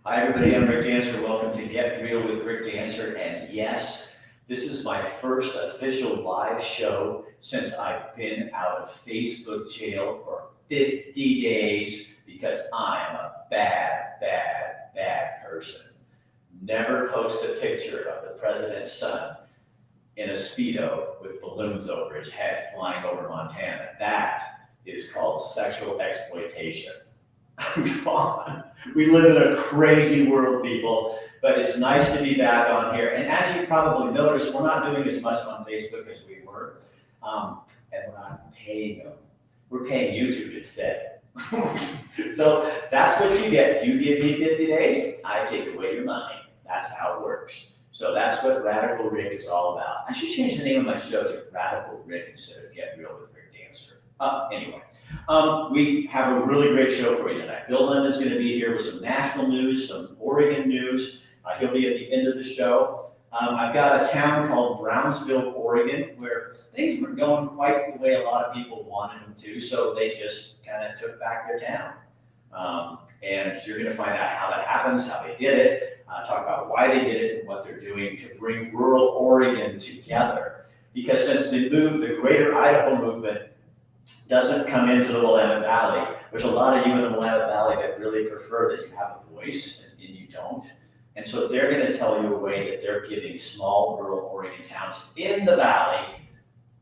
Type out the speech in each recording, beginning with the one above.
Hi everybody, I'm Rick Dancer. Welcome to Get Real with Rick Dancer. And yes, this is my first official live show since I've been out of Facebook jail for 50 days because I'm a bad person. Never post a picture of the president's son in a Speedo with balloons over his head flying over Montana. That is called sexual exploitation. Come on. We live in a crazy world, people, but it's nice to be back on here. And as you probably noticed, we're not doing as much on Facebook as we were, and we're not paying them. We're paying YouTube instead. So that's what you get. You give me 50 days, I take away your money. That's how it works. So that's what Radical Rick is all about. I should change the name of my show to Radical Rick instead of Get Real with Rick Dancer. Anyway, we have a really great show for you tonight. Bill Lynn is going to be here with some national news, some Oregon news. He'll be at the end of the show. I've got a town called Brownsville, Oregon, where things weren't going quite the way a lot of people wanted them to, so they just kind of took back their town. And you're going to find out how that happens, how they did it, talk about why they did it and what they're doing to bring rural Oregon together. Because since they moved, the Greater Idaho movement doesn't come into the Willamette Valley. There's a lot of you in the Willamette Valley that really prefer that you have a voice and you don't. And so they're going to tell you a way that they're giving small rural Oregon towns in the valley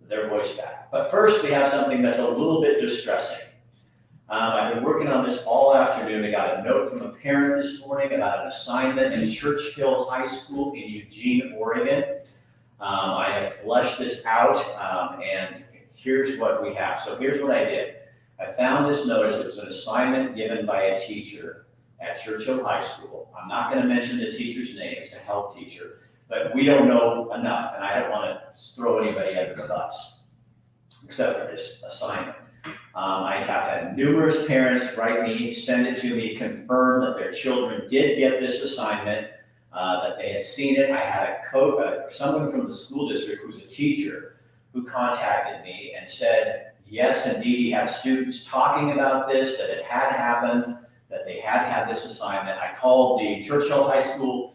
their voice back. But first, we have something that's a little bit distressing. I've been working on this all afternoon. I got a note from a parent this morning about an assignment in Churchill High School in Eugene, Oregon. I have fleshed this out, and here's what we have. So here's what I did. I found this notice. It was an assignment given by a teacher at Churchill High School. I'm not going to mention the teacher's name. It's a health teacher, but we don't know enough, and I don't want to throw anybody under the bus, except for this assignment. I have had numerous parents write me, send it to me, confirm that their children did get this assignment, that they had seen it. I had someone from the school district who's a teacher who contacted me and said, yes, indeed, he had students talking about this, that it had happened, that they had had this assignment. I called the Churchill High School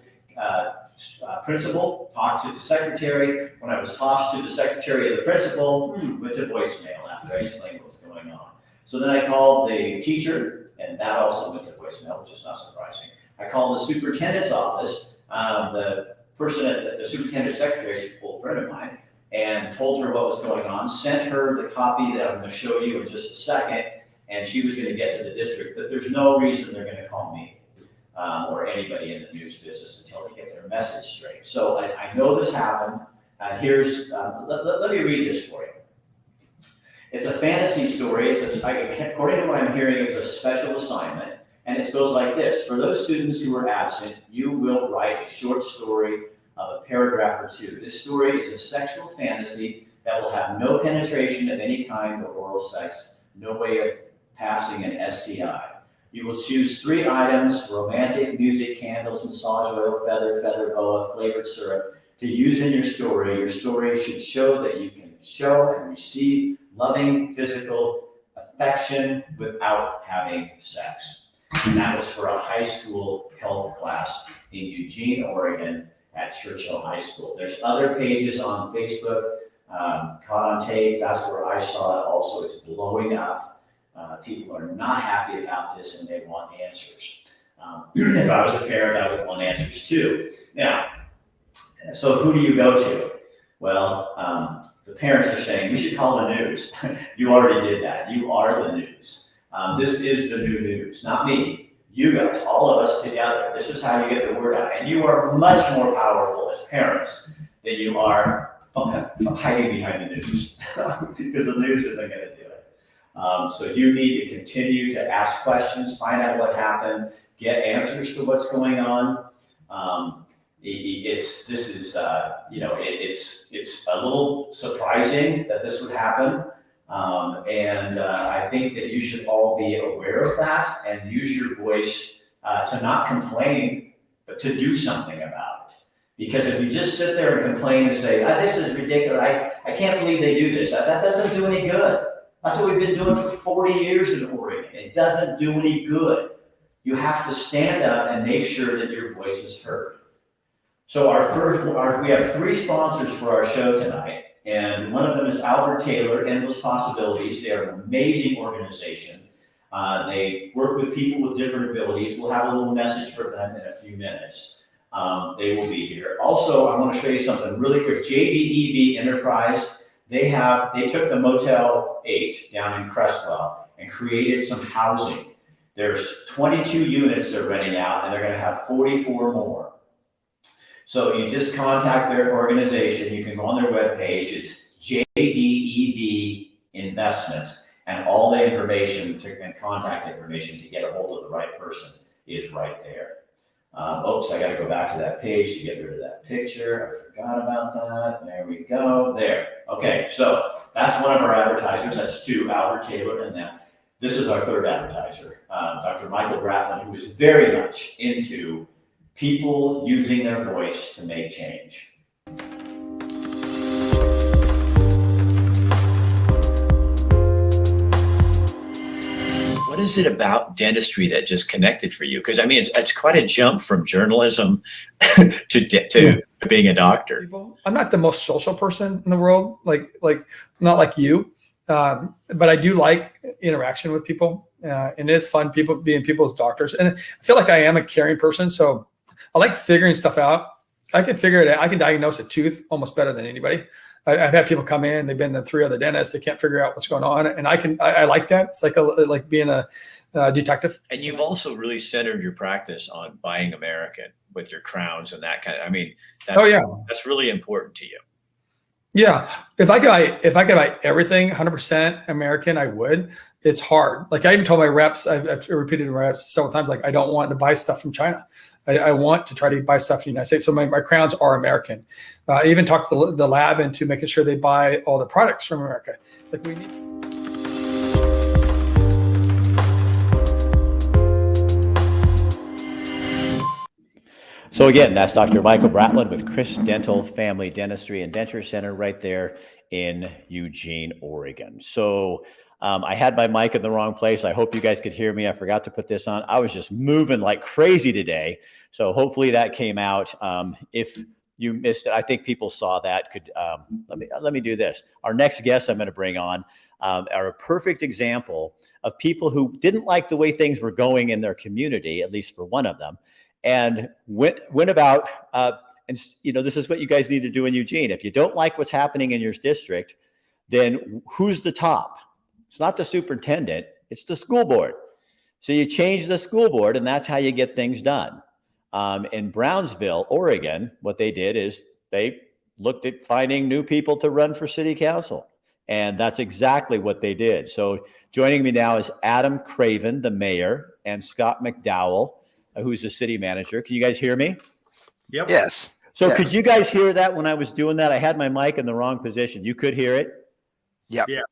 principal, talked to the secretary. When I was tossed to the secretary of the principal, went to voicemail after I explained what was going on. So then I called the teacher, and that also went to voicemail, which is not surprising. I called the superintendent's office. The person at the superintendent's secretary is a old friend of mine, and told her what was going on, sent her the copy that I'm going to show you in just a second, and she was going to get to the district. But there's no reason they're going to call me or anybody in the news business until they get their message straight. So I know this happened. Let me read this for you. It's a fantasy story. According to what I'm hearing, it's a special assignment, and it goes like this. For those students who are absent, you will write a short story of a paragraph or two. This story is a sexual fantasy that will have no penetration of any kind or oral sex, no way of passing an STI. You will choose 3 items: romantic, music, candles, massage oil, feather boa, flavored syrup, to use in your story. Your story should show that you can show and receive loving physical affection without having sex. And that was for a high school health class in Eugene, Oregon, at Churchill High School. There's other pages on Facebook, Caught on Tape. That's where I saw it also. It's blowing up. People are not happy about this, and they want answers. If I was a parent, I would want answers too. Now, so who do you go to? Well, the parents are saying, we should call the news. You already did that. You are the news. This is the new news, not me. You guys, all of us together. This is how you get the word out. And you are much more powerful as parents than you are hiding behind the news, because the news isn't going to do it. So you need to continue to ask questions, find out what happened, get answers to what's going on. It's a little surprising that this would happen. And I think that you should all be aware of that and use your voice to not complain, but to do something about it. Because if you just sit there and complain and say, this is ridiculous, I can't believe they do this, that doesn't do any good. That's what we've been doing for 40 years in Oregon. It doesn't do any good. you have to stand up and make sure that your voice is heard. So we have 3 sponsors for our show tonight, and one of them is Albert Taylor, Endless Possibilities. They are an amazing organization. They work with people with different abilities. We'll have a little message for them in a few minutes. They will be here. Also, I want to show you something really quick. JDEV Enterprise, they took the Motel 8 down in Crestwell and created some housing. There's 22 units they're renting out, and they're going to have 44 more. So you just contact their organization. You can go on their webpage. It's JDEV Investments, and all the information and contact information to get a hold of the right person is right there. Oops, I got to go back to that page to get rid of that picture. I forgot about that. There we go. There. Okay, so that's one of our advertisers. That's 2, Albert Taylor, and then this is our 3rd advertiser, Dr. Michael Bratland, who is very much into people using their voice to make change. What is it about dentistry that just connected for you? Because I mean, it's quite a jump from journalism to being a doctor. I'm not the most social person in the world, like not like you, but I do like interaction with people, and it's fun being people's doctors. And I feel like I am a caring person, so I like figuring stuff out. I can figure it out. I can diagnose a tooth almost better than anybody. I've had people come in, they've been to 3 other dentists, they can't figure out what's going on. And I like that. It's like being a detective. And you've also really centered your practice on buying American with your crowns and that kind of, I mean, that's really important to you. Yeah. If I could buy everything 100% American, I would. It's hard. Like I even told my reps, I've repeated to my reps several times, like I don't want to buy stuff from China. I want to try to buy stuff in the United States. So my crowns are American. I even talked the lab into making sure they buy all the products from America. Like we need. So again, that's Dr. Michael Bratland with Chris Dental Family Dentistry and Denture Center right there in Eugene, Oregon. So I had my mic in the wrong place. I hope you guys could hear me. I forgot to put this on. I was just moving like crazy today. So hopefully that came out. If you missed it, I think people saw that. Let me do this. Our next guest I'm going to bring on are a perfect example of people who didn't like the way things were going in their community, at least for one of them, and went about, and this is what you guys need to do in Eugene. If you don't like what's happening in your district, then who's the top? It's not the superintendent, it's the school board. So you change the school board, and that's how you get things done. In Brownsville, Oregon, what they did is they looked at finding new people to run for city council. And that's exactly what they did. So joining me now is Adam Craven, the mayor, and Scott McDowell, who's the city manager. Can you guys hear me? Yep. Yes. So Could you guys hear that when I was doing that? I had my mic in the wrong position. You could hear it? Yep. Yeah.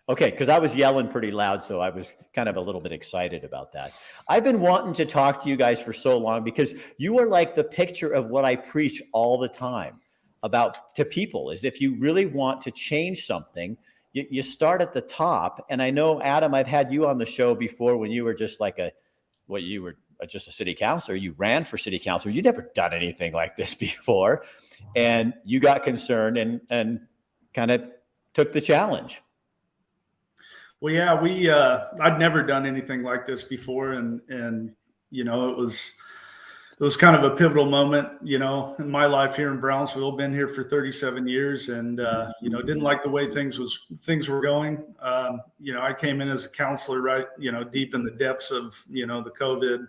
Okay, because I was yelling pretty loud, so I was kind of a little bit excited about that. I've been wanting to talk to you guys for so long because you are like the picture of what I preach all the time about to people, is if you really want to change something, you start at the top. And I know, Adam, I've had you on the show before when you were just like just a city councilor. You ran for city councilor. You'd never done anything like this before. And you got concerned and kind of took the challenge. Well, yeah, I'd never done anything like this before. And it was kind of a pivotal moment, in my life here in Brownsville. Been here for 37 years and, didn't like the way things were going. I came in as a counselor, right, deep in the depths of, the COVID.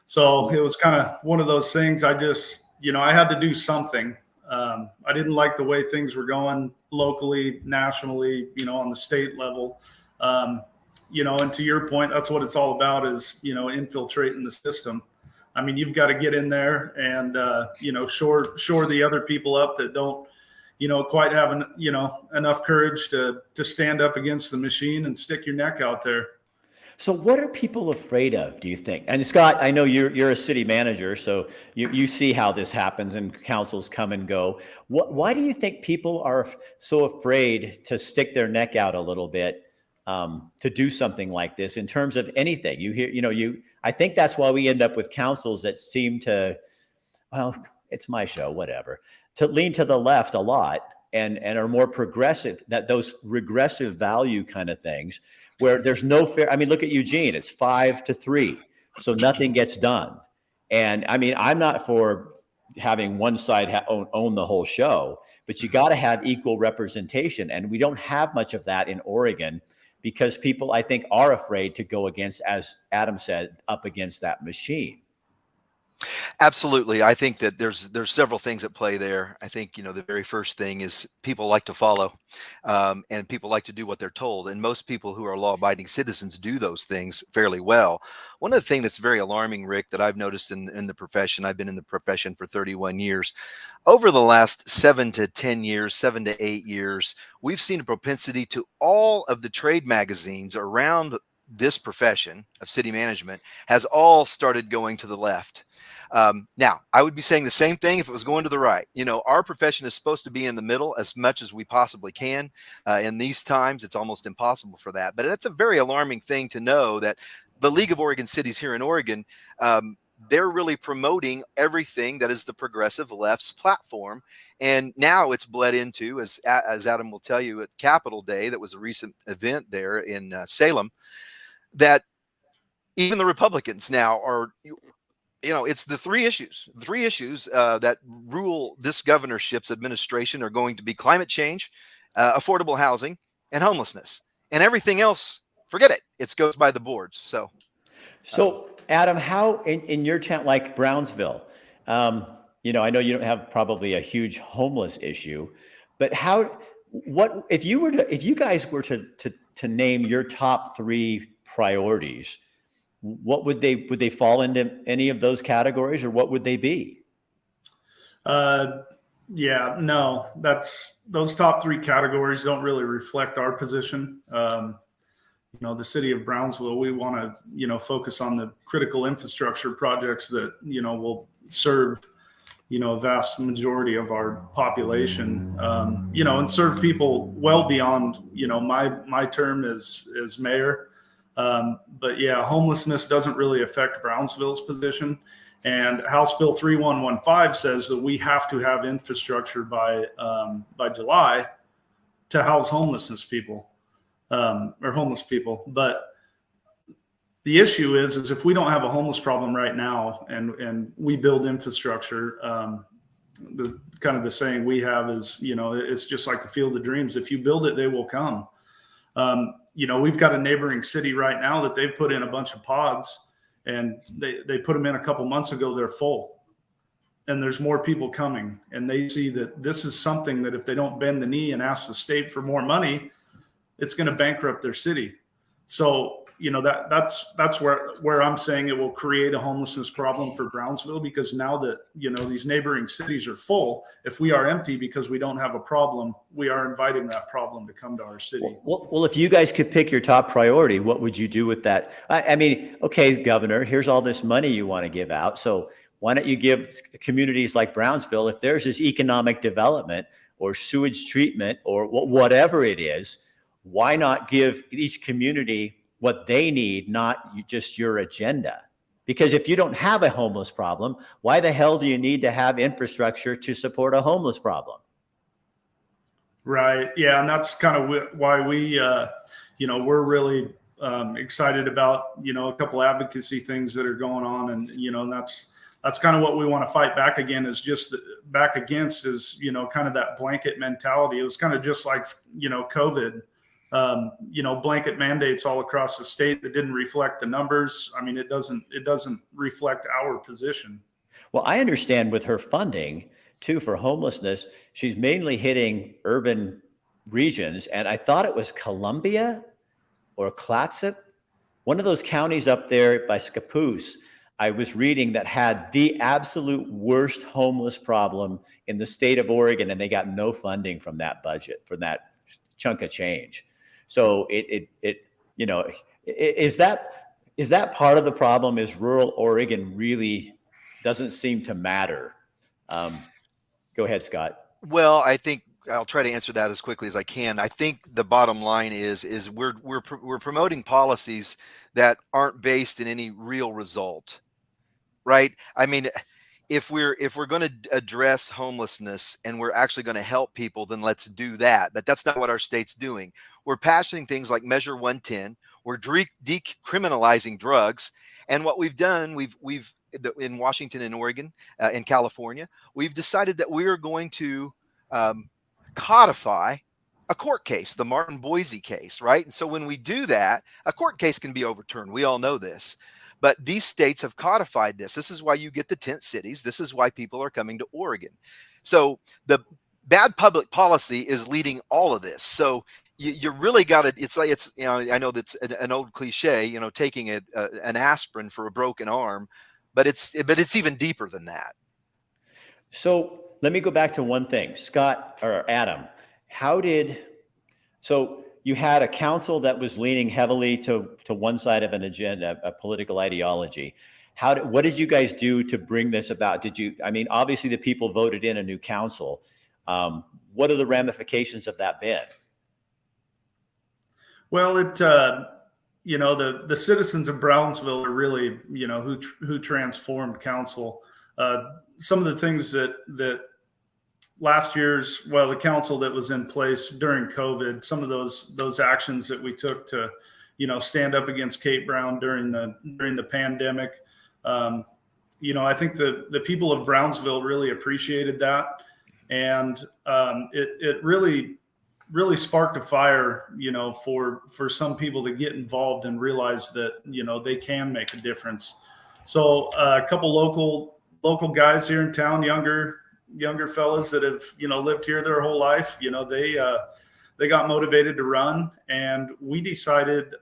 So it was kind of one of those things. I just, I had to do something. I didn't like the way things were going locally, nationally, on the state level. And to your point, that's what it's all about is, infiltrating the system. I mean, you've got to get in there and, shore the other people up that don't, quite have, enough courage to stand up against the machine and stick your neck out there. So what are people afraid of, do you think? And Scott, I know you're a city manager, so you see how this happens and councils come and go. Why do you think people are so afraid to stick their neck out a little bit to do something like this in terms of anything. I think that's why we end up with councils that seem to, well, it's my show, whatever, to lean to the left a lot and are more progressive, that those regressive value kind of things where there's no fair. I mean, look at Eugene, it's 5-3. So nothing gets done. And I mean, I'm not for having one side own the whole show, but you got to have equal representation. And we don't have much of that in Oregon because people, I think, are afraid to go against, as Adam said, up against that machine. Absolutely. I think that there's several things at play there. I think, the very first thing is people like to follow, and people like to do what they're told. And most people who are law-abiding citizens do those things fairly well. One of the things that's very alarming, Rick, that I've noticed in the profession, I've been in the profession for 31 years. Over the last 7 to 10 years, 7 to 8 years, we've seen a propensity to all of the trade magazines around this profession of city management has all started going to the left. Now, I would be saying the same thing if it was going to the right. Our profession is supposed to be in the middle as much as we possibly can. In these times, it's almost impossible for that. But that's a very alarming thing to know that the League of Oregon Cities here in Oregon, they're really promoting everything that is the progressive left's platform. And now it's bled into, as Adam will tell you, at Capitol Day, that was a recent event there in Salem, that even the Republicans now are, it's the three issues that rule this governorship's administration are going to be climate change, affordable housing, and homelessness. And everything else, forget it. It goes by the boards. So Adam, how in your town, like Brownsville, I know you don't have probably a huge homeless issue, but if you guys were to name your top 3 priorities, what would they fall into any of those categories, or what would they be? No, those top 3 categories don't really reflect our position. The city of Brownsville, we want to, focus on the critical infrastructure projects that, will serve, a vast majority of our population, and serve people well beyond, my term as mayor. But yeah, homelessness doesn't really affect Brownsville's position. And House Bill 3115 says that we have to have infrastructure by July to house homeless people. But the issue is if we don't have a homeless problem right now and we build infrastructure, the saying we have is, it's just like the field of dreams. If you build it, they will come. We've got a neighboring city right now that they've put in a bunch of pods, and they put them in a couple months ago. They're full, and there's more people coming, and they see that this is something that if they don't bend the knee and ask the state for more money, it's going to bankrupt their city. So, that's where I'm saying it will create a homelessness problem for Brownsville, because now that, these neighboring cities are full, if we are empty because we don't have a problem, we are inviting that problem to come to our city. Well, if you guys could pick your top priority, what would you do with that? I mean, okay, Governor, here's all this money you want to give out. So why don't you give communities like Brownsville, if there's this economic development or sewage treatment or whatever it is, why not give each community what they need, not just your agenda? Because if you don't have a homeless problem, why the hell do you need to have infrastructure to support a homeless problem? Right. Yeah. And that's kind of why we, we're really excited about, a couple advocacy things that are going on. And, and that's kind of what we want to fight back against is kind of that blanket mentality. It was kind of just like, COVID. Blanket mandates all across the state that didn't reflect the numbers. I mean, it doesn't reflect our position. Well, I understand with her funding too for homelessness, she's mainly hitting urban regions. And I thought it was Columbia or Clatsop, one of those counties up there by Scappoose, I was reading, that had the absolute worst homeless problem in the state of Oregon. And they got no funding from that budget, from that chunk of change. So is that part of the problem? Is rural Oregon really doesn't seem to matter? Go ahead, Scott. Well, I think I'll try to answer that as quickly as I can. I think the bottom line is we're promoting policies that aren't based in any real result, right? I mean, if we're going to address homelessness and we're actually going to help people, then let's do that. But that's not what our state's doing. We're passing things like Measure 110. We're decriminalizing drugs, and what we've done, we've in Washington and Oregon, in California, we've decided that we are going to codify a court case, the Martin Boise case, right? And so when we do that, a court case can be overturned. We all know this. But these states have codified this. This is why you get the tent cities. This is why people are coming to Oregon. So the bad public policy is leading all of this. So you really got to, it's like, it's, I know that's an old cliche, taking an aspirin for a broken arm, but it's even deeper than that. So let me go back to one thing, Scott or Adam, so you had a council that was leaning heavily to one side of an agenda, a political ideology. What did you guys do to bring this about? Obviously the people voted in a new council. What are the ramifications of that been? Well, the citizens of Brownsville are really, who transformed council. Some of the things that last year's, the council that was in place during COVID, some of those actions that we took to, stand up against Kate Brown during the pandemic. I think the people of Brownsville really appreciated that. And it really sparked a fire, for some people to get involved and realize that, they can make a difference. So a couple local guys here in town, younger fellas that have, lived here their whole life, they got motivated to run, and we decided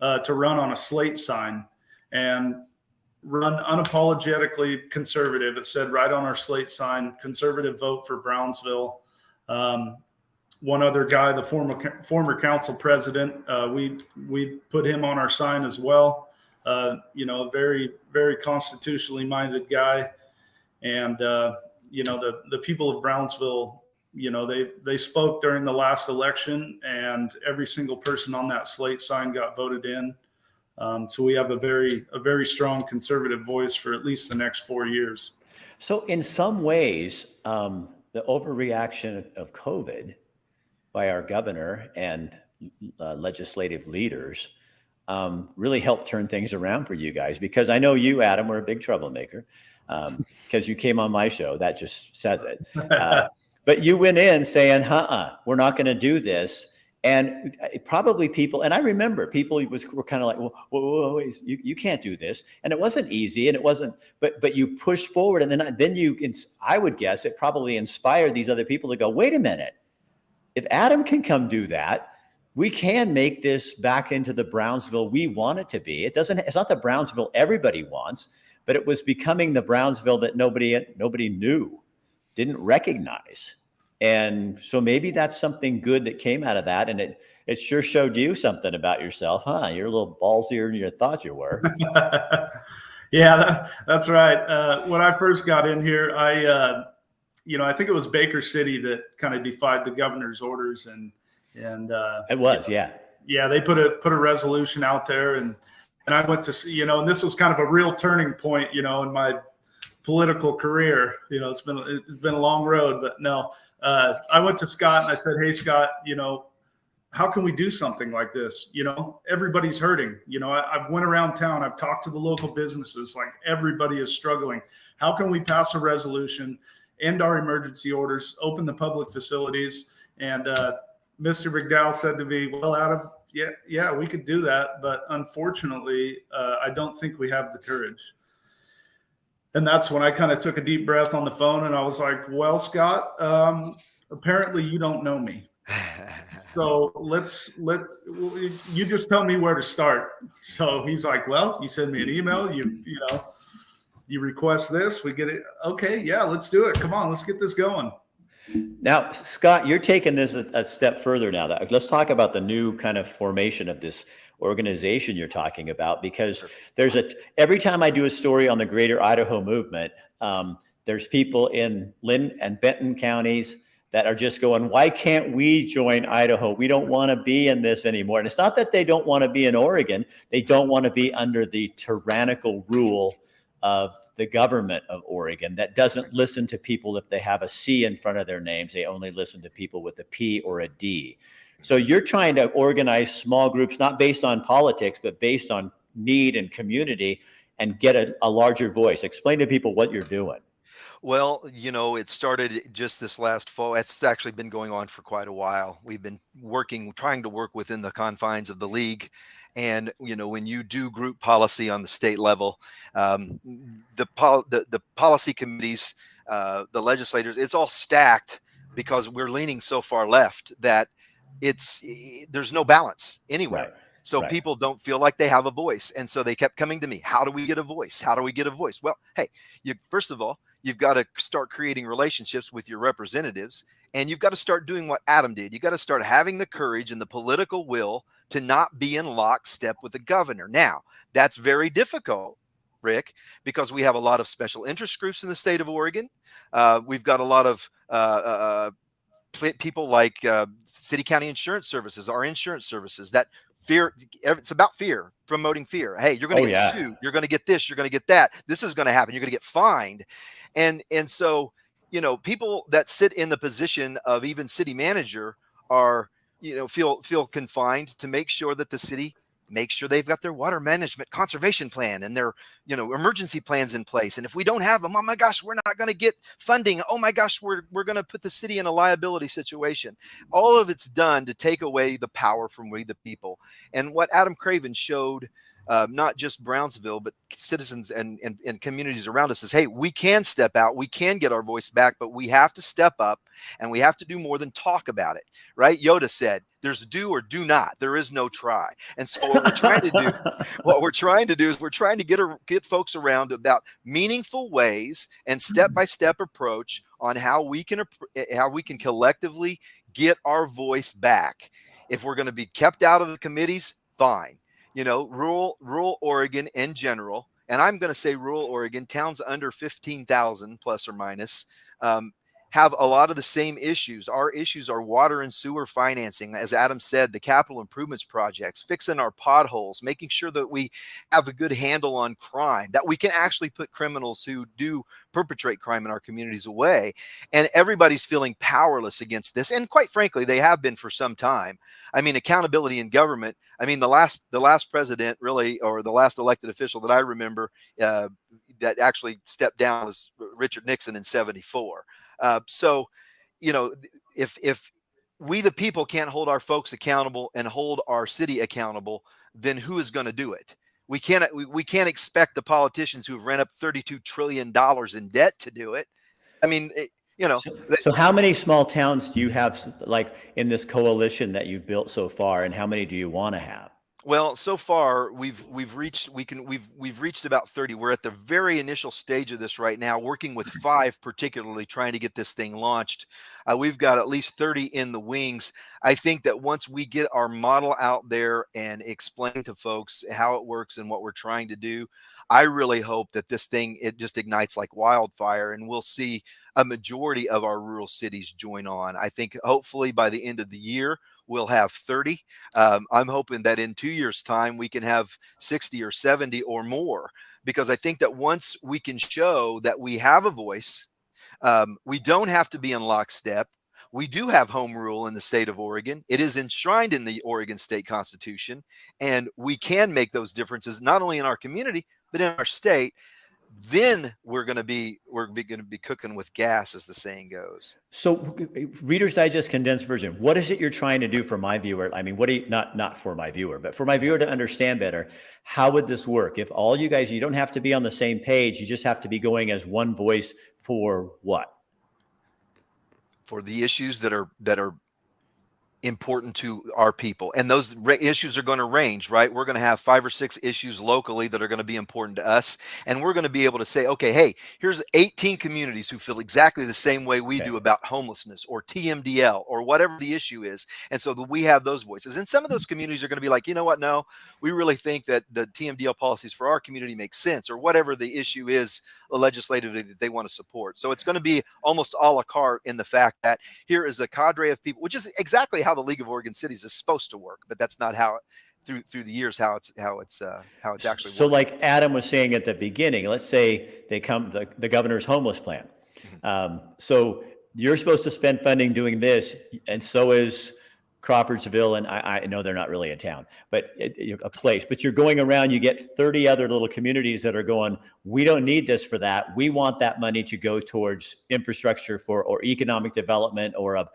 to run on a slate sign and run unapologetically conservative. It said right on our slate sign, conservative vote for Brownsville. One other guy, the former council president, we put him on our sign as well. A very, very constitutionally minded guy. And, the people of Brownsville, they spoke during the last election, and every single person on that slate sign got voted in. So we have a very strong conservative voice for at least the next 4 years. So in some ways, the overreaction of COVID by our governor and legislative leaders really helped turn things around for you guys, because I know you, Adam, were a big troublemaker because you came on my show. That just says it. But you went in saying, we're not going to do this. And probably people, and I remember people were kind of like, whoa, you can't do this. And it wasn't easy, and it wasn't, but you pushed forward. And then I would guess it probably inspired these other people to go, wait a minute, if Adam can come do that, we can make this back into the Brownsville we want it to be. It's not the Brownsville everybody wants, but it was becoming the Brownsville that nobody knew, didn't recognize. And so maybe that's something good that came out of that. And it sure showed you something about yourself, huh? You're a little ballsier than you thought you were. Yeah, that's right. When I first got in here, I think it was Baker City that kind of defied the governor's orders, and it was, yeah. Yeah, they put a resolution out there, and I went to see, and this was kind of a real turning point, in my political career. It's been a long road, but no, I went to Scott and I said, hey, Scott, how can we do something like this? Everybody's hurting. I've went around town. I've talked to the local businesses, like everybody is struggling. How can we pass a resolution, end our emergency orders, open the public facilities? And Mr. McDowell said to me, well, Adam, yeah, we could do that. But unfortunately, I don't think we have the courage. And that's when I kind of took a deep breath on the phone, and I was like, well, Scott, apparently you don't know me. So you just tell me where to start. So he's like, well, you send me an email, you request this, we get it. Okay. Yeah, let's do it. Come on, let's get this going. Now, Scott, you're taking this a step further now. Let's talk about the new kind of formation of this organization you're talking about, because every time I do a story on the Greater Idaho Movement, there's people in Linn and Benton counties that are just going, why can't we join Idaho? We don't want to be in this anymore. And it's not that they don't want to be in Oregon. They don't want to be under the tyrannical rule of the government of Oregon that doesn't listen to people if they have a C in front of their names. They only listen to people with a P or a D. So you're trying to organize small groups, not based on politics, but based on need and community, and get a larger voice. Explain to people what you're doing. Well, it started just this last fall. It's actually been going on for quite a while. We've been trying to work within the confines of the league. And, when you do group policy on the state level, the policy committees, the legislators, it's all stacked because we're leaning so far left that there's no balance anywhere. Right. So Right. people don't feel like they have a voice. And so they kept coming to me. How do we get a voice? How do we get a voice? Well, hey, first of all, you've got to start creating relationships with your representatives, and you've got to start doing what Adam did. You got to start having the courage and the political will to not be in lockstep with the governor. Now, that's very difficult, Rick, because we have a lot of special interest groups in the state of Oregon. We've got a lot of people like city county insurance services, our insurance services, that fear. It's about fear, promoting fear. Hey, you're going to get sued. You're going to get this. You're going to get that. This is going to happen. You're going to get fined. And so, people that sit in the position of even city manager are, feel confined to make sure that the city makes sure they've got their water management conservation plan and their, emergency plans in place. And if we don't have them, oh my gosh, we're not going to get funding. Oh my gosh, we're going to put the city in a liability situation. All of it's done to take away the power from we the people. And what Adam Craven showed, not just Brownsville, but citizens and communities around us, is, hey, we can step out, we can get our voice back, but we have to step up and we have to do more than talk about it, right? Yoda said, there's do or do not. There is no try. And so what we're trying to do, is we're trying to get folks around about meaningful ways and step-by-step approach on how we can collectively get our voice back. If we're going to be kept out of the committees, fine. Rural Oregon in general, and I'm going to say rural Oregon, towns under 15,000 plus or minus, have a lot of the same issues. Our issues are water and sewer financing. As Adam said, the capital improvements projects, fixing our potholes, making sure that we have a good handle on crime, that we can actually put criminals who do perpetrate crime in our communities away. And everybody's feeling powerless against this. And quite frankly, they have been for some time. I mean, accountability in government. I mean, the last president really, or the last elected official that I remember that actually stepped down was Richard Nixon in '74. So, if we the people can't hold our folks accountable and hold our city accountable, then who is going to do it? We can't expect the politicians who've ran up $32 trillion in debt to do it. I mean, So how many small towns do you have, like, in this coalition that you've built so far, and how many do you want to have? Well, so far we've reached about 30. We're at the very initial stage of this right now, working with 5 particularly, trying to get this thing launched. We've got at least 30 in the wings. I think that once we get our model out there and explain to folks how it works and what we're trying to do, I really hope that this thing, it just ignites like wildfire, and we'll see a majority of our rural cities join on. I think hopefully by the end of the year, we'll have 30. I'm hoping that in 2 years' time, we can have 60 or 70 or more, because I think that once we can show that we have a voice, we don't have to be in lockstep. We do have home rule in the state of Oregon. It is enshrined in the Oregon State Constitution, and we can make those differences not only in our community, but in our state. Then we're going to be cooking with gas, as the saying goes. So, Reader's Digest condensed version. What is it you're trying to do for my viewer? I mean, not for my viewer, but for my viewer to understand better? How would this work? If all you guys, you don't have to be on the same page. You just have to be going as one voice for what? For the issues that are important to our people, and those issues are going to range, right? We're going to have 5 or 6 issues locally that are going to be important to us, and we're going to be able to say, okay, hey, here's 18 communities who feel exactly the same way we do about homelessness or TMDL or whatever the issue is, and so that we have those voices. And some of those communities are going to be like, you know what, no, we really think that the TMDL policies for our community make sense, or whatever the issue is legislatively that they want to support. So it's going to be almost a la carte in the fact that here is a cadre of people, which is exactly how the League of Oregon Cities is supposed to work, but that's not how through the years how it's actually So working. like Adam was saying at the beginning, let's say they come the governor's homeless plan. So you're supposed to spend funding doing this, and so is Crawfordsville, and I know they're not really a town, but a place. But you're going around, you get 30 other little communities that are going, we don't need this for that. We want that money to go towards infrastructure or economic development or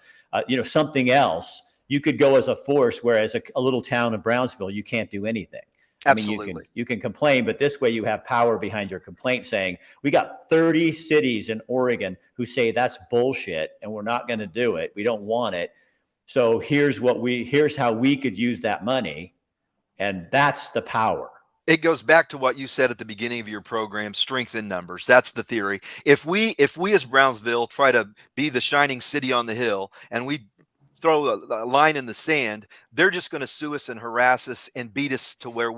something else. You could go as a force, whereas a little town of Brownsville, you can't do anything. Absolutely. I mean, you can complain, but this way you have power behind your complaint saying, we got 30 cities in Oregon who say that's bullshit and we're not going to do it. We don't want it. So here's how we could use that money. And that's the power. It goes back to what you said at the beginning of your program, strength in numbers. That's the theory. If we as Brownsville try to be the shining city on the hill and we throw a line in the sand, they're just going to sue us and harass us and beat us to where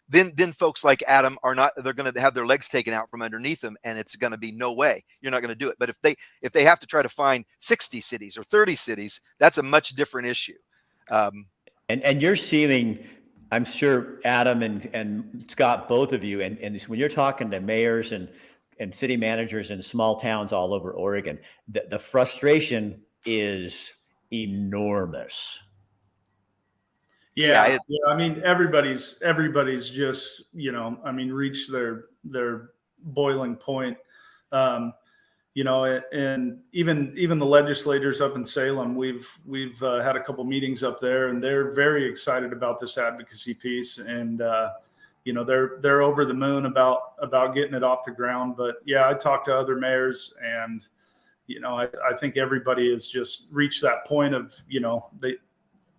then folks like Adam they're going to have their legs taken out from underneath them, and it's going to be no way you're not going to do it. But if they have to try to find 60 cities or 30 cities, that's a much different issue. And you're seeing, I'm sure, Adam and Scott, both of you, and when you're talking to mayors and city managers in small towns all over Oregon, the frustration is enormous. Yeah. I mean, everybody's just, reached their boiling point. And even the legislators up in Salem, we've had a couple meetings up there, and they're very excited about this advocacy piece, and they're over the moon about getting it off the ground. But yeah, I talked to other mayors, and I think everybody has just reached that point of, they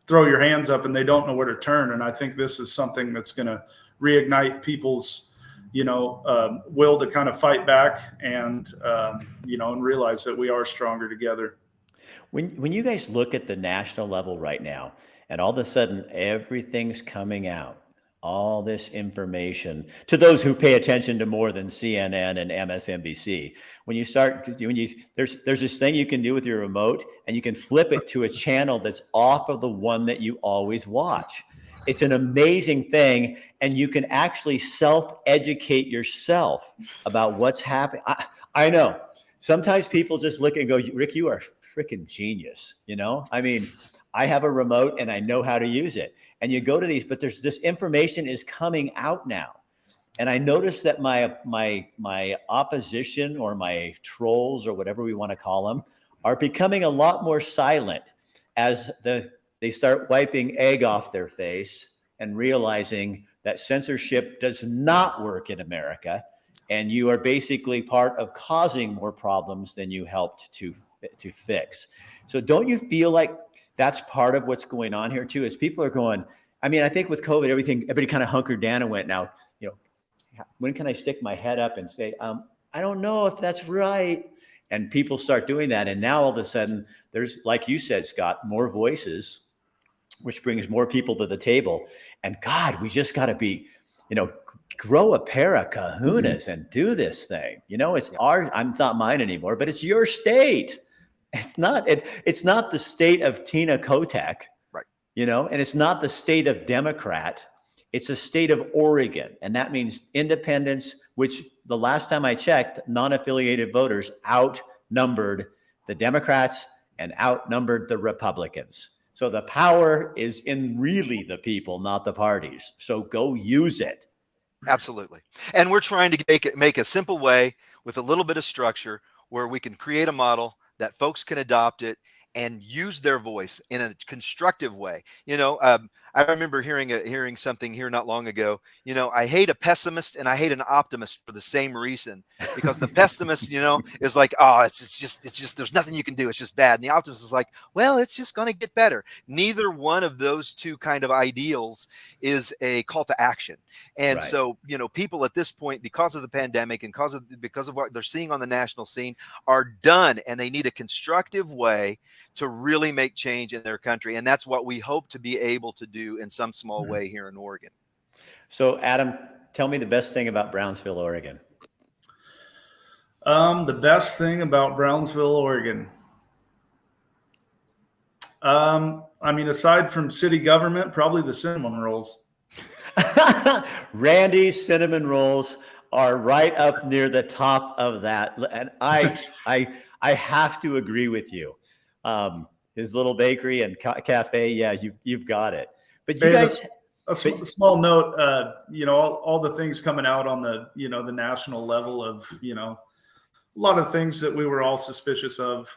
throw your hands up and they don't know where to turn. And I think this is something that's going to reignite people's, will to kind of fight back and realize that we are stronger together. When you guys look at the national level right now, and all of a sudden everything's coming out, all this information to those who pay attention to more than CNN and MSNBC. There's this thing you can do with your remote, and you can flip it to a channel that's off of the one that you always watch. It's an amazing thing, and you can actually self-educate yourself about what's happening. I know sometimes people just look and go, Rick, you are a freaking genius. I mean, I have a remote and I know how to use it. And you go to these, but there's this information is coming out now. And I noticed that my opposition, or my trolls, or whatever we want to call them, are becoming a lot more silent as they start wiping egg off their face and realizing that censorship does not work in America. And you are basically part of causing more problems than you helped to fix. So don't you feel like that's part of what's going on here too, is people are going, I mean, I think with COVID, everybody kind of hunkered down and went, now, when can I stick my head up and say, I don't know if that's right. And people start doing that. And now all of a sudden there's, like you said, Scott, more voices, which brings more people to the table. And God, we just got to grow a pair of kahunas and do this thing. I'm not mine anymore, but it's your state. It's not the state of Tina Kotek, right? And it's not the state of Democrat. It's a state of Oregon. And that means independents, which the last time I checked, non-affiliated voters outnumbered the Democrats and outnumbered the Republicans. So the power is in really the people, not the parties. So go use it. Absolutely. And we're trying to make a simple way with a little bit of structure where we can create a model that folks can adopt it and use their voice in a constructive way. I remember hearing something here not long ago. I hate a pessimist and I hate an optimist for the same reason, because the pessimist, is like, oh, it's just there's nothing you can do. It's just bad. And the optimist is like, well, it's just going to get better. Neither one of those two kind of ideals is a call to action. And Right. so, people at this point, because of the pandemic and because of what they're seeing on the national scene, are done, and they need a constructive way to really make change in their country. And that's what we hope to be able to do in some small way here in Oregon. So, Adam, tell me the best thing about Brownsville, Oregon. The best thing about Brownsville, Oregon. Aside from city government, probably the cinnamon rolls. Randy's cinnamon rolls are right up near the top of that, and I have to agree with you. His little bakery and cafe, yeah, you've got it. But you guys, a small note, all the things coming out on the the national level of a lot of things that we were all suspicious of.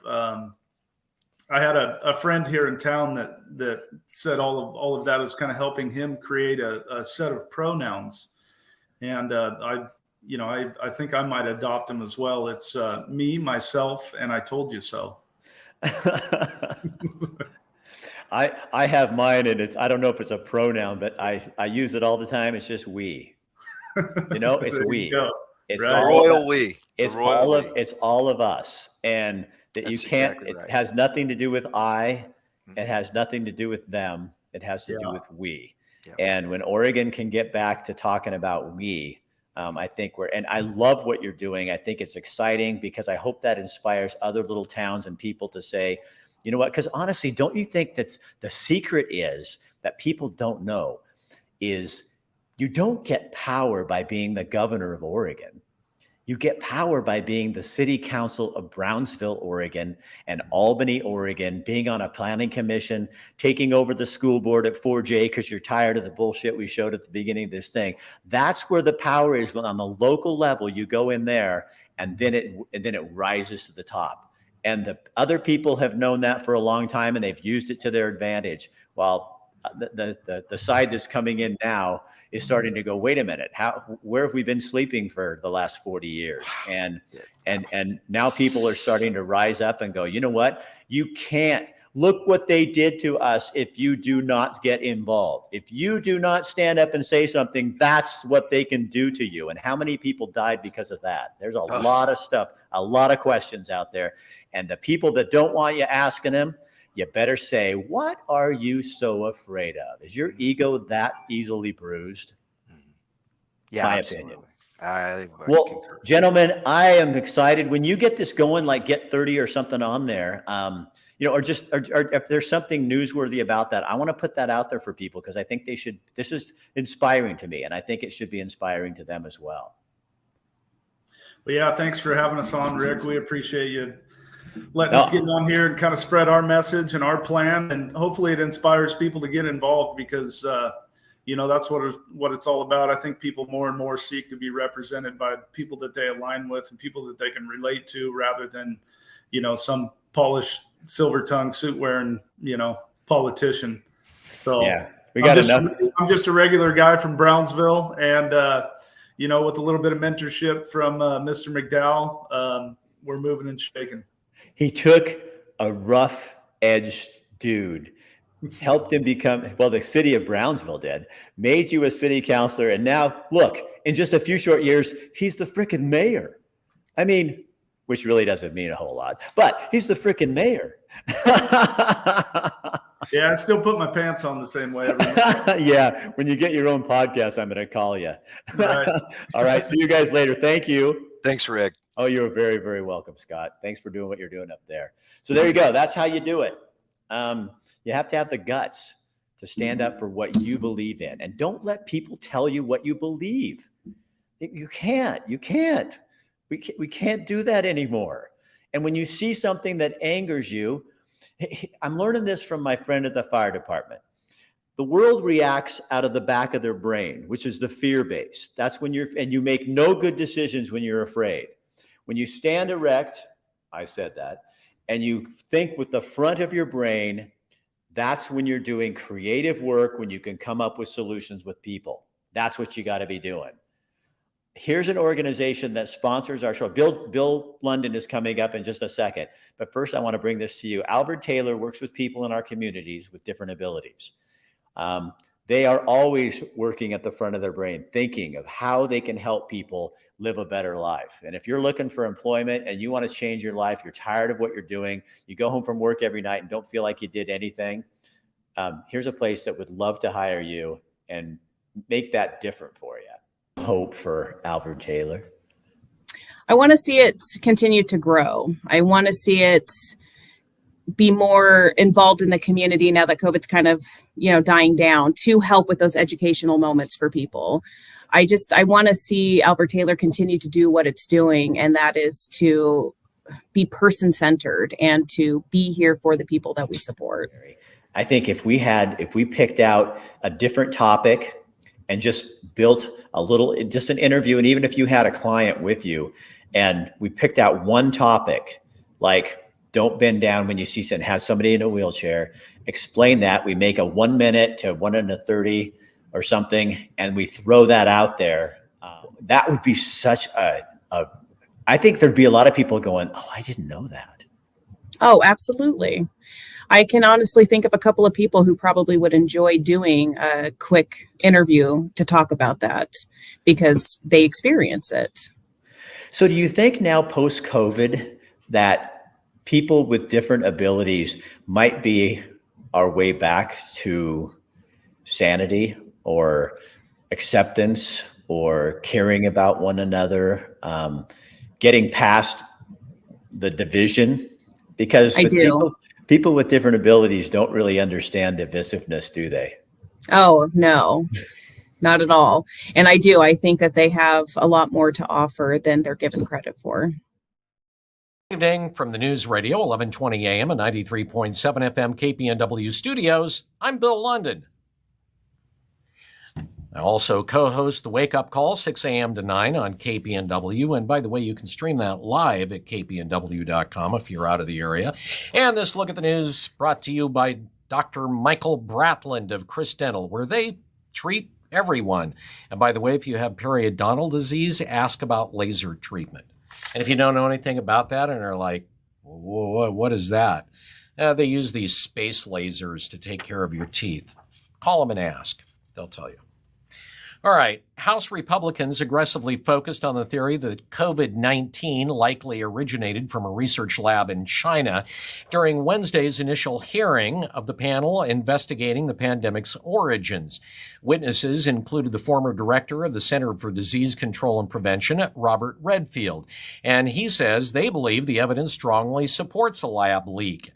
I had a friend here in town that said all of that is kind of helping him create a set of pronouns, and I think I might adopt them as well. It's me, myself, and I told you so. I have mine, and I don't know if it's a pronoun, but I use it all the time. It's just we. It's we. It's right. all royal we. It's all of us, and that That's you can't. exactly right. It has nothing to do with I. It has nothing to do with them. It has to do with we. Yeah. And when Oregon can get back to talking about we, I think and I love what you're doing. I think it's exciting, because I hope that inspires other little towns and people to say, you know what? Because honestly, don't you think that's the secret is that people don't know is you don't get power by being the governor of Oregon. You get power by being the city council of Brownsville, Oregon, and Albany, Oregon, being on a planning commission, taking over the school board at 4J because you're tired of the bullshit we showed at the beginning of this thing. That's where the power is. When on the local level, you go in there, and then it rises to the top. And the other people have known that for a long time, and they've used it to their advantage. While the side that's coming in now is starting to go, wait a minute, where have we been sleeping for the last 40 years? And now people are starting to rise up and go, you know what? You can't. Look what they did to us if you do not get involved. If you do not stand up and say something, that's what they can do to you. And how many people died because of that? There's a lot of stuff, a lot of questions out there. And the people that don't want you asking them, you better say, what are you so afraid of? Is your ego that easily bruised? Yeah, my absolutely. Opinion. I Well, concur. gentlemen, I am excited. When you get this going, like Get 30 or something on there, or if there's something newsworthy about that, I want to put that out there for people, because I think they should. This is inspiring to me, and I think it should be inspiring to them as well. Well, yeah, thanks for having us on, Rick. We appreciate you letting us get on here and kind of spread our message and our plan, and hopefully it inspires people to get involved, because that's what it's all about. I think people more and more seek to be represented by people that they align with and people that they can relate to, rather than some polished silver-tongued suit-wearing politician. So yeah, we got enough. I'm just a regular guy from Brownsville, and with a little bit of mentorship from Mr. McDowell, we're moving and shaking. He took a rough-edged dude, helped him become, the city of Brownsville did, made you a city councilor, and now, look, in just a few short years, he's the frickin' mayor. I mean, which really doesn't mean a whole lot, but he's the frickin' mayor. Yeah, I still put my pants on the same way every day. Yeah, when you get your own podcast, I'm going to call you. Right. All right, see you guys later. Thank you. Thanks, Rick. Oh, you're very, very welcome, Scott. Thanks for doing what you're doing up there. So there you go. That's how you do it. You have to have the guts to stand up for what you believe in, and don't let people tell you what you believe. You can't. We can't do that anymore. And when you see something that angers you, I'm learning this from my friend at the fire department. The world reacts out of the back of their brain, which is the fear base. That's when you make no good decisions when you're afraid. When you stand erect, I said that, and you think with the front of your brain, That's when you're doing creative work, when you can come up with solutions with people. That's what you got to be doing. Here's an organization that sponsors our show. Bill London is coming up in just a second. But first, I want to bring this to you. Albert Taylor works with people in our communities with different abilities. They are always working at the front of their brain, thinking of how they can help people live a better life. And if you're looking for employment and you want to change your life, you're tired of what you're doing, you go home from work every night and don't feel like you did anything, here's a place that would love to hire you and make that different for you. Hope for Albert Taylor. I want to see it continue to grow. I want to see it be more involved in the community now that COVID's kind of, dying down, to help with those educational moments for people. I want to see Albert Taylor continue to do what it's doing, and that is to be person-centered and to be here for the people that we support. I think if we picked out a different topic and just built just an interview, and even if you had a client with you and we picked out one topic, like don't bend down when you see someone has somebody in a wheelchair, explain that. We make a 1 minute to 1 minute 30 or something, and we throw that out there. That would be such I think there'd be a lot of people going, oh, I didn't know that. Oh, absolutely. I can honestly think of a couple of people who probably would enjoy doing a quick interview to talk about that because they experience it. So do you think now post-COVID that people with different abilities might be our way back to sanity or acceptance or caring about one another, getting past the division? Because people with different abilities don't really understand divisiveness, do they? Oh, no, not at all. And I think that they have a lot more to offer than they're given credit for. Good evening from the News Radio, 1120 AM and 93.7 FM KPNW studios. I'm Bill London. I also co-host the Wake Up Call, 6 a.m. to 9 on KPNW. And by the way, you can stream that live at kpnw.com if you're out of the area. And this look at the news brought to you by Dr. Michael Bratland of Chris Dental, where they treat everyone. And by the way, if you have periodontal disease, ask about laser treatment. And if you don't know anything about that and are like, what is that? They use these space lasers to take care of your teeth. Call them and ask. They'll tell you. All right. House Republicans aggressively focused on the theory that COVID-19 likely originated from a research lab in China during Wednesday's initial hearing of the panel investigating the pandemic's origins. Witnesses included the former director of the Center for Disease Control and Prevention, Robert Redfield, and he says they believe the evidence strongly supports a lab leak.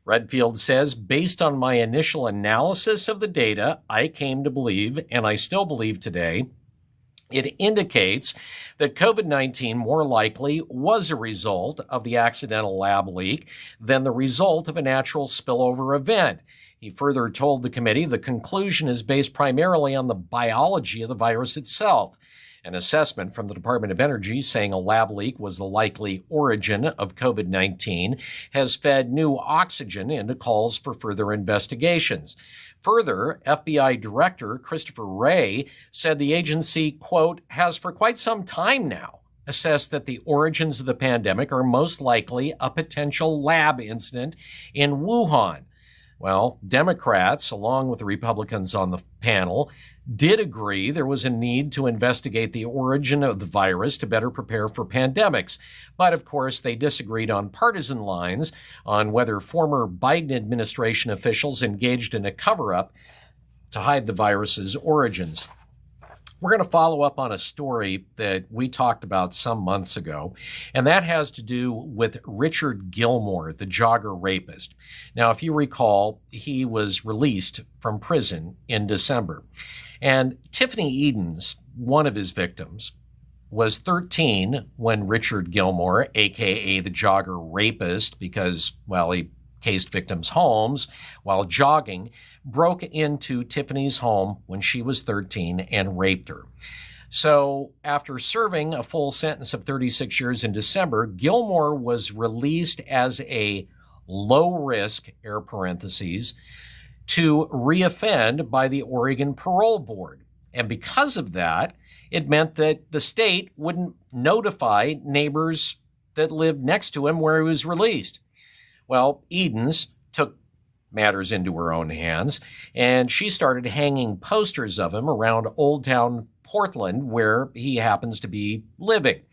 Redfield says, based on my initial analysis of the data, I came to believe, and I still believe today, it indicates that COVID-19 more likely was a result of the accidental lab leak than the result of a natural spillover event. He further told the committee the conclusion is based primarily on the biology of the virus itself. An assessment from the Department of Energy saying a lab leak was the likely origin of COVID-19 has fed new oxygen into calls for further investigations. Further, FBI Director Christopher Wray said the agency, quote, has for quite some time now assessed that the origins of the pandemic are most likely a potential lab incident in Wuhan. Well, Democrats, along with the Republicans on the panel, did agree there was a need to investigate the origin of the virus to better prepare for pandemics. But of course, they disagreed on partisan lines on whether former Biden administration officials engaged in a cover-up to hide the virus's origins. We're going to follow up on a story that we talked about some months ago, and that has to do with Richard Gilmore, the jogger rapist. Now, if you recall, he was released from prison in December. And Tiffany Edens, one of his victims, was 13 when Richard Gilmore, a.k.a. the jogger rapist, because, well, he cased victims' homes while jogging, broke into Tiffany's home when she was 13 and raped her. So after serving a full sentence of 36 years in December, Gilmore was released as a low risk, air parentheses, to reoffend by the Oregon Parole Board. And because of that, it meant that the state wouldn't notify neighbors that lived next to him where he was released. Well, Edens took matters into her own hands, and she started hanging posters of him around Old Town Portland, where he happens to be living.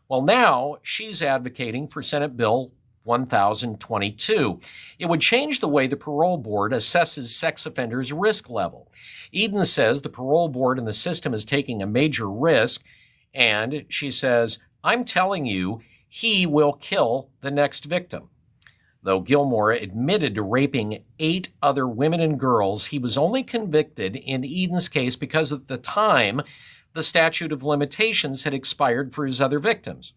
Well, now she's advocating for Senate Bill 1022. It would change the way the parole board assesses sex offenders' risk level. Eden says the parole board and the system is taking a major risk, and she says, I'm telling you, he will kill the next victim. Though Gilmore admitted to raping 8 other women and girls, he was only convicted in Eden's case because at the time, the statute of limitations had expired for his other victims.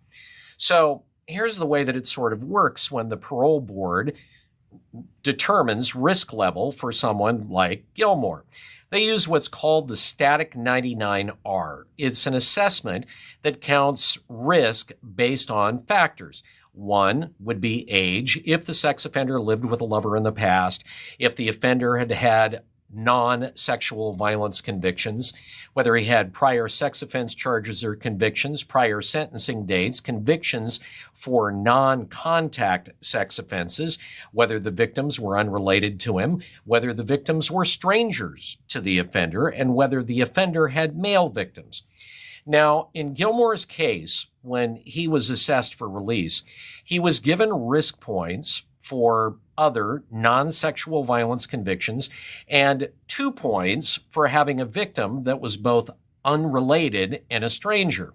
So here's the way that it sort of works when the parole board determines risk level for someone like Gilmore. They use what's called the static 99R. It's an assessment that counts risk based on factors. One would be age, if the sex offender lived with a lover in the past, if the offender had had non-sexual violence convictions, whether he had prior sex offense charges or convictions, prior sentencing dates, convictions for non-contact sex offenses, whether the victims were unrelated to him, whether the victims were strangers to the offender, and whether the offender had male victims. Now, in Gilmore's case, when he was assessed for release, he was given risk points for other non-sexual violence convictions and 2 points for having a victim that was both unrelated and a stranger.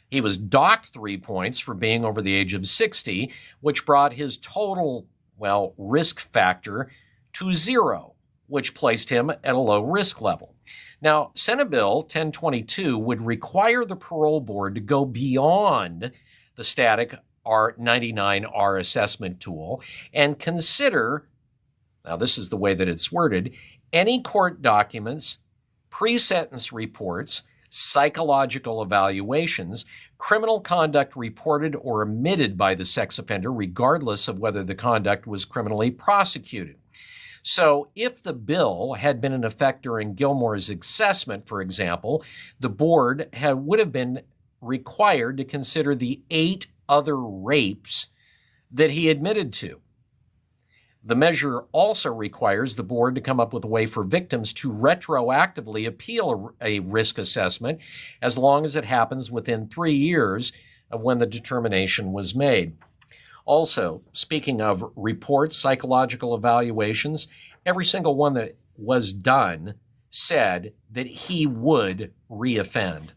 He was docked 3 points for being over the age of 60, which brought his total, risk factor to 0, which placed him at a low risk level. Now, Senate Bill 1022 would require the parole board to go beyond the static 99R assessment tool and consider, now this is the way that it's worded, any court documents, pre-sentence reports, psychological evaluations, criminal conduct reported or omitted by the sex offender, regardless of whether the conduct was criminally prosecuted. So if the bill had been in effect during Gilmore's assessment, for example, the board would have been required to consider the 8 other rapes that he admitted to. The measure also requires the board to come up with a way for victims to retroactively appeal a risk assessment as long as it happens within 3 years of when the determination was made. Also, speaking of reports, psychological evaluations, every single one that was done said that he would reoffend.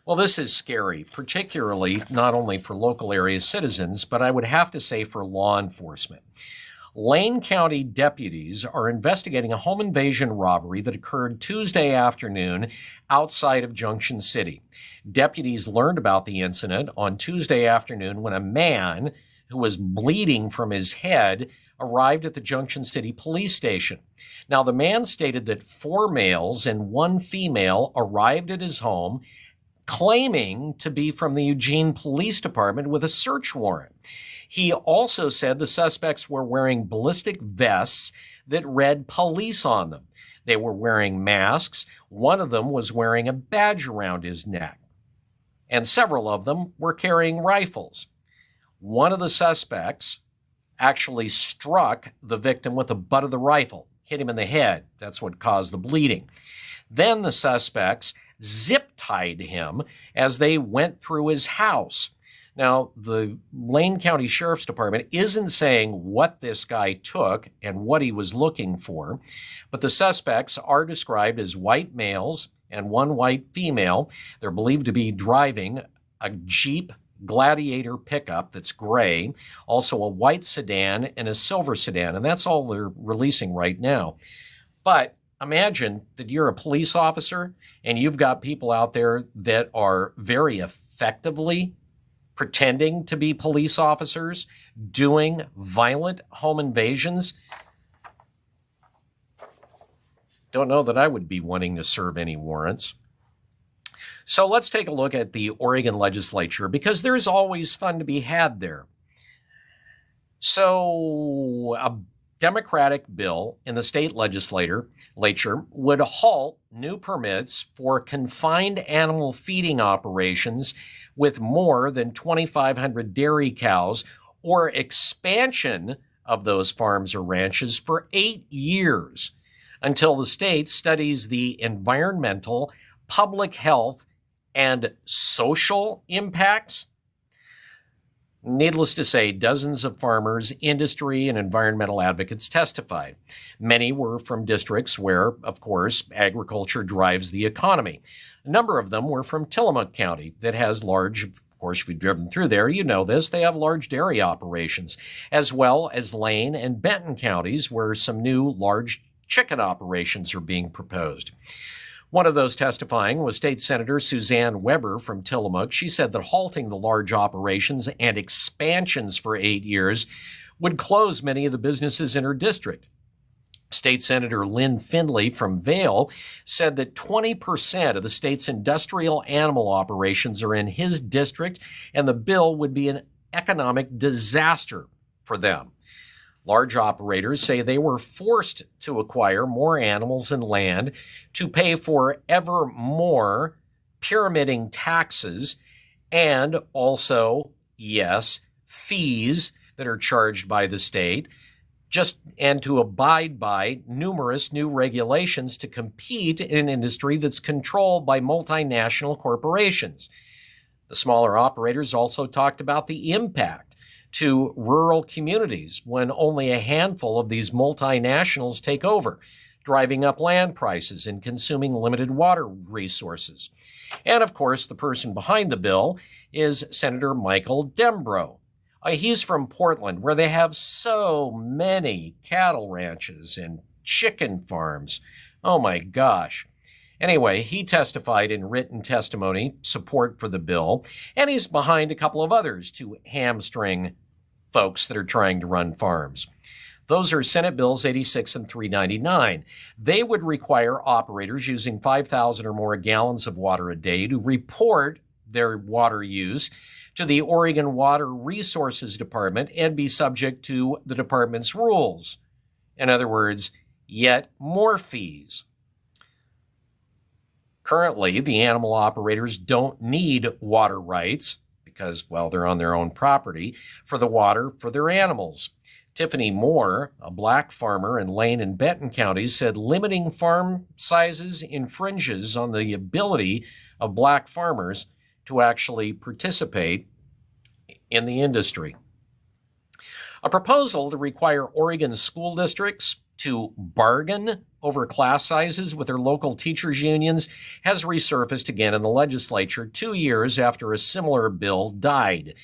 Well, this is scary, particularly not only for local area citizens, but I would have to say for law enforcement. Lane County deputies are investigating a home invasion robbery that occurred Tuesday afternoon outside of Junction City. Deputies learned about the incident on Tuesday afternoon when a man who was bleeding from his head arrived at the Junction City police station. Now, the man stated that 4 males and 1 female arrived at his home claiming to be from the Eugene Police Department with a search warrant. He also said the suspects were wearing ballistic vests that read police on them. They were wearing masks. One of them was wearing a badge around his neck. And several of them were carrying rifles. One of the suspects actually struck the victim with the butt of the rifle, hit him in the head. That's what caused the bleeding. Then the suspects zip-tied him as they went through his house. Now, the Lane County Sheriff's Department isn't saying what this guy took and what he was looking for, but the suspects are described as white males and 1 white female. They're believed to be driving a Jeep Gladiator pickup that's gray, also a white sedan and a silver sedan, and that's all they're releasing right now. But imagine that you're a police officer and you've got people out there that are very effectively pretending to be police officers, doing violent home invasions. Don't know that I would be wanting to serve any warrants. So let's take a look at the Oregon legislature, because there's always fun to be had there. So a Democratic bill in the state legislature would halt new permits for confined animal feeding operations with more than 2,500 dairy cows or expansion of those farms or ranches for 8 years until the state studies the environmental, public health, and social impacts. Needless to say, dozens of farmers, industry, and environmental advocates testified. Many were from districts where, of course, agriculture drives the economy. A number of them were from Tillamook County that has large, of course, if you've driven through there, you know this, they have large dairy operations, as well as Lane and Benton counties where some new large chicken operations are being proposed. One of those testifying was State Senator Suzanne Weber from Tillamook. She said that halting the large operations and expansions for 8 years would close many of the businesses in her district. State Senator Lynn Findley from Vail said that 20% of the state's industrial animal operations are in his district, and the bill would be an economic disaster for them. Large operators say they were forced to acquire more animals and land to pay for ever more pyramiding taxes and also, yes, fees that are charged by the state, and to abide by numerous new regulations to compete in an industry that's controlled by multinational corporations. The smaller operators also talked about the impact to rural communities when only a handful of these multinationals take over, driving up land prices and consuming limited water resources. And of course, the person behind the bill is Senator Michael Dembro. He's from Portland, where they have so many cattle ranches and chicken farms. Oh my gosh. Anyway, he testified in written testimony, support for the bill, and he's behind a couple of others to hamstring folks that are trying to run farms. Those are Senate Bills 86 and 399. They would require operators using 5,000 or more gallons of water a day to report their water use to the Oregon Water Resources Department and be subject to the department's rules. In other words, yet more fees. Currently, the animal operators don't need water rights because, well, they're on their own property for the water for their animals. Tiffany Moore, a black farmer in Lane and Benton counties, said limiting farm sizes infringes on the ability of black farmers to actually participate in the industry. A proposal to require Oregon school districts to bargain over class sizes with their local teachers' unions has resurfaced again in the legislature 2 years after a similar bill died.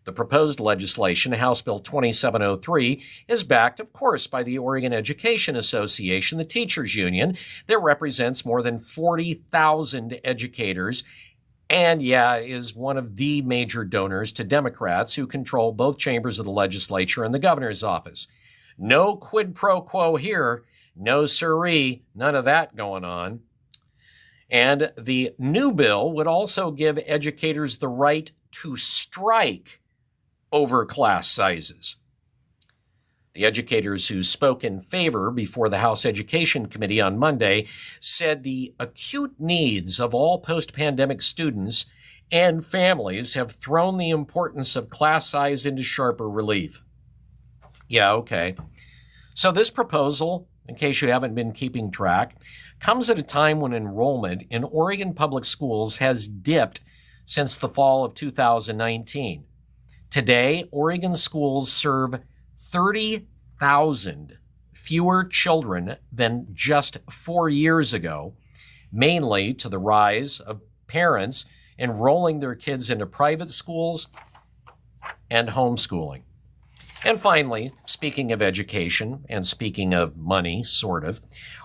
The proposed legislation, House Bill 2703, is backed, of course, by the Oregon Education Association, the teachers' union that represents more than 40,000 educators and, is one of the major donors to Democrats who control both chambers of the legislature and the governor's office. No quid pro quo here. No siree. None of that going on. And the new bill would also give educators the right to strike over class sizes. The educators who spoke in favor before the House Education Committee on Monday said the acute needs of all post-pandemic students and families have thrown the importance of class size into sharper relief. Yeah, okay. So this proposal, in case you haven't been keeping track, comes at a time when enrollment in Oregon public schools has dipped since the fall of 2019. Today, Oregon schools serve 30,000 fewer children than just 4 years ago, mainly to the rise of parents enrolling their kids into private schools and homeschooling. And finally, speaking of education and speaking of money, sort of,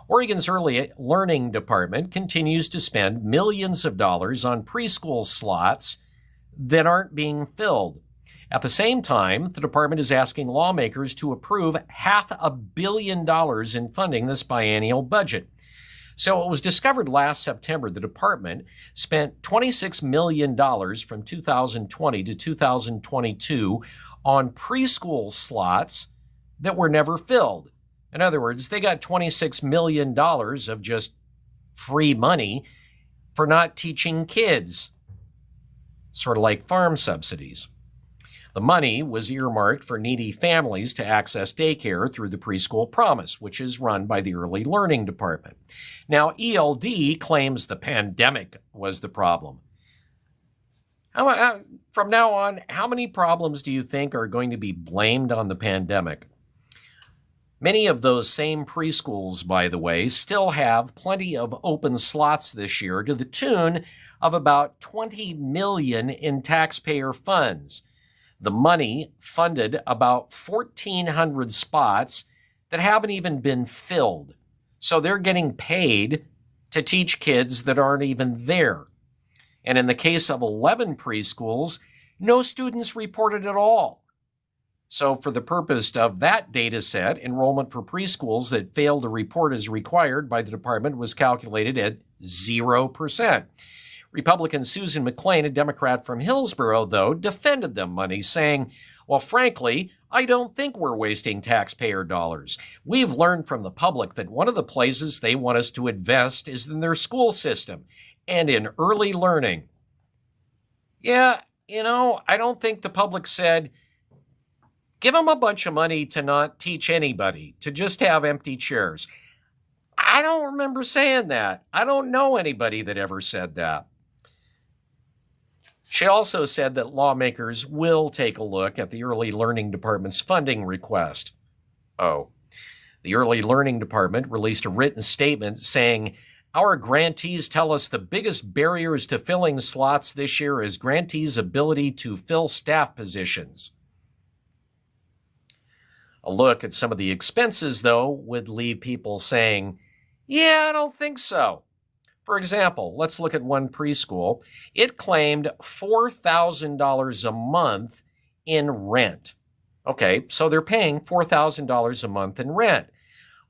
Oregon's Early Learning Department continues to spend millions of dollars on preschool slots that aren't being filled. At the same time, the department is asking lawmakers to approve $500 million in funding this biennial budget. So it was discovered last September the department spent $26 million from 2020 to 2022 on preschool slots that were never filled. In other words, they got $26 million of just free money for not teaching kids, sort of like farm subsidies. The money was earmarked for needy families to access daycare through the Preschool Promise, which is run by the Early Learning Department. Now, ELD claims the pandemic was the problem. From now on, how many problems do you think are going to be blamed on the pandemic? Many of those same preschools, by the way, still have plenty of open slots this year to the tune of about $20 million in taxpayer funds. The money funded about 1,400 spots that haven't even been filled. So they're getting paid to teach kids that aren't even there. And in the case of 11 preschools, no students reported at all. So for the purpose of that data set, enrollment for preschools that failed to report as required by the department was calculated at 0%. Republican Susan McLean, a Democrat from Hillsborough, though, defended the money, saying, well, frankly, I don't think we're wasting taxpayer dollars. We've learned from the public that one of the places they want us to invest is in their school system and in early learning. Yeah, I don't think the public said, give them a bunch of money to not teach anybody, to just have empty chairs. I don't remember saying that. I don't know anybody that ever said that. She also said that lawmakers will take a look at the Early Learning Department's funding request. Oh, the Early Learning Department released a written statement saying, our grantees tell us the biggest barriers to filling slots this year is grantees' ability to fill staff positions. A look at some of the expenses, though, would leave people saying, yeah, I don't think so. For example, let's look at one preschool. It claimed $4,000 a month in rent. Okay, so they're paying $4,000 a month in rent.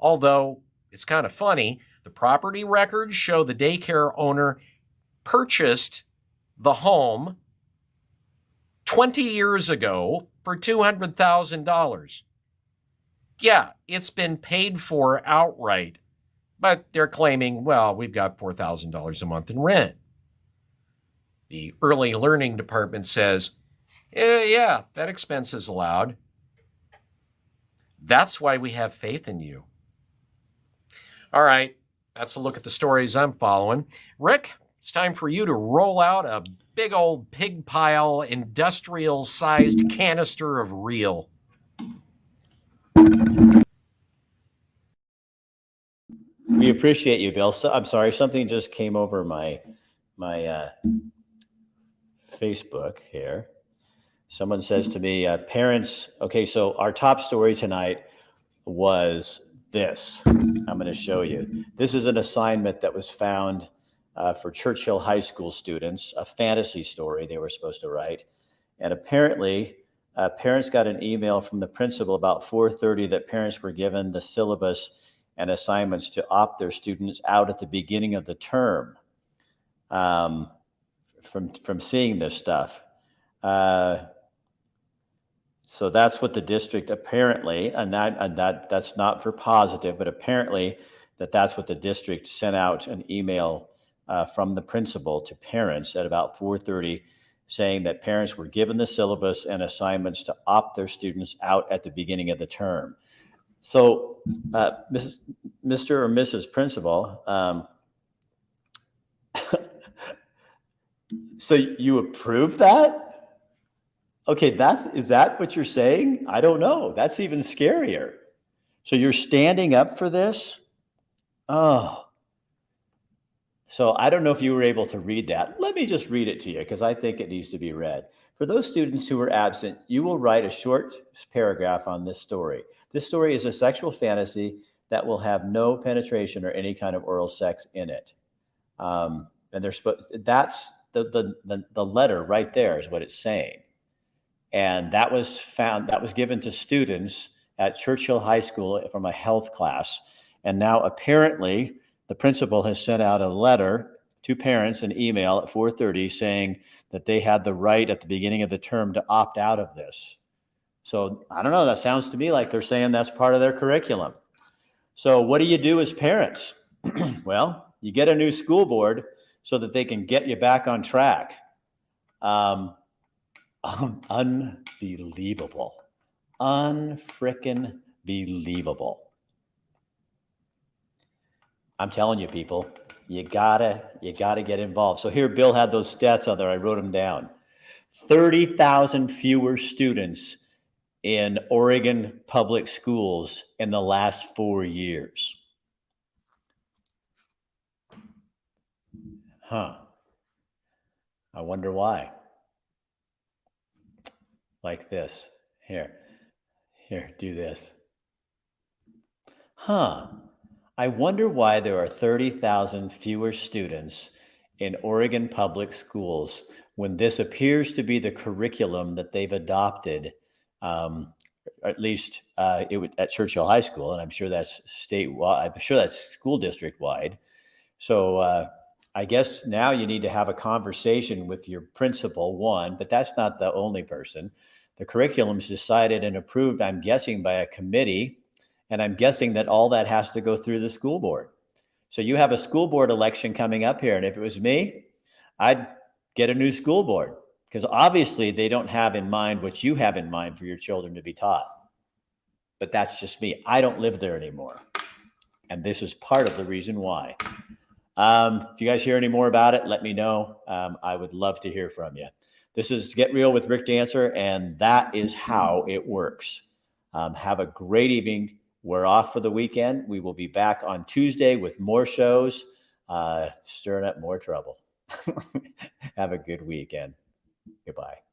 Although, it's kind of funny, the property records show the daycare owner purchased the home 20 years ago for $200,000. Yeah, it's been paid for outright. But they're claiming, well, we've got $4,000 a month in rent. The Early Learning Department says, yeah, that expense is allowed. That's why we have faith in you. All right, that's a look at the stories I'm following. Rick, it's time for you to roll out a big old pig pile, industrial-sized canister of real. We appreciate you, Bill. So, I'm sorry, something just came over my Facebook here. Someone says to me, parents, okay, so our top story tonight was this. I'm going to show you. This is an assignment that was found for Churchill High School students, a fantasy story they were supposed to write. And apparently, parents got an email from the principal about 4:30 that parents were given the syllabus and assignments to opt their students out at the beginning of the term from seeing this stuff. So that's what the district apparently, and that's not for positive, but apparently that's what the district sent out an email from the principal to parents at about 4:30 saying that parents were given the syllabus and assignments to opt their students out at the beginning of the term. So, Mr. or Mrs. Principal, so you approve that? Okay, is that what you're saying? I don't know. That's even scarier. So you're standing up for this? Oh. So I don't know if you were able to read that. Let me just read it to you because I think it needs to be read. For those students who were absent, you will write a short paragraph on this story. This story is a sexual fantasy that will have no penetration or any kind of oral sex in it. And that's the letter right there is what it's saying. And that was given to students at Churchill High School from a health class. And now apparently the principal has sent out a letter to parents, an email at 4:30 saying that they had the right at the beginning of the term to opt out of this. So I don't know, that sounds to me like they're saying that's part of their curriculum. So what do you do as parents? Well, you get a new school board so that they can get you back on track. Unbelievable. Unfrickin' believable. I'm telling you, people, you gotta get involved. So here, Bill had those stats out there. I wrote them down. 30,000 fewer students in Oregon public schools in the last 4 years. Huh. I wonder why. Like this. Here, do this. Huh. I wonder why there are 30,000 fewer students in Oregon public schools when this appears to be the curriculum that they've adopted, at least at Churchill High School, and I'm sure that's statewide. I'm sure that's school district wide. So I guess now you need to have a conversation with your principal, one, but that's not the only person. The curriculum's decided and approved, I'm guessing, by a committee. And I'm guessing that all that has to go through the school board. So you have a school board election coming up here. And if it was me, I'd get a new school board, because obviously they don't have in mind what you have in mind for your children to be taught. But that's just me. I don't live there anymore. And this is part of the reason why. If you guys hear any more about it, let me know. I would love to hear from you. This is Get Real with Rick Dancer, and that is how it works. Have a great evening. We're off for the weekend. We will be back on Tuesday with more shows, stirring up more trouble. Have a good weekend. Goodbye.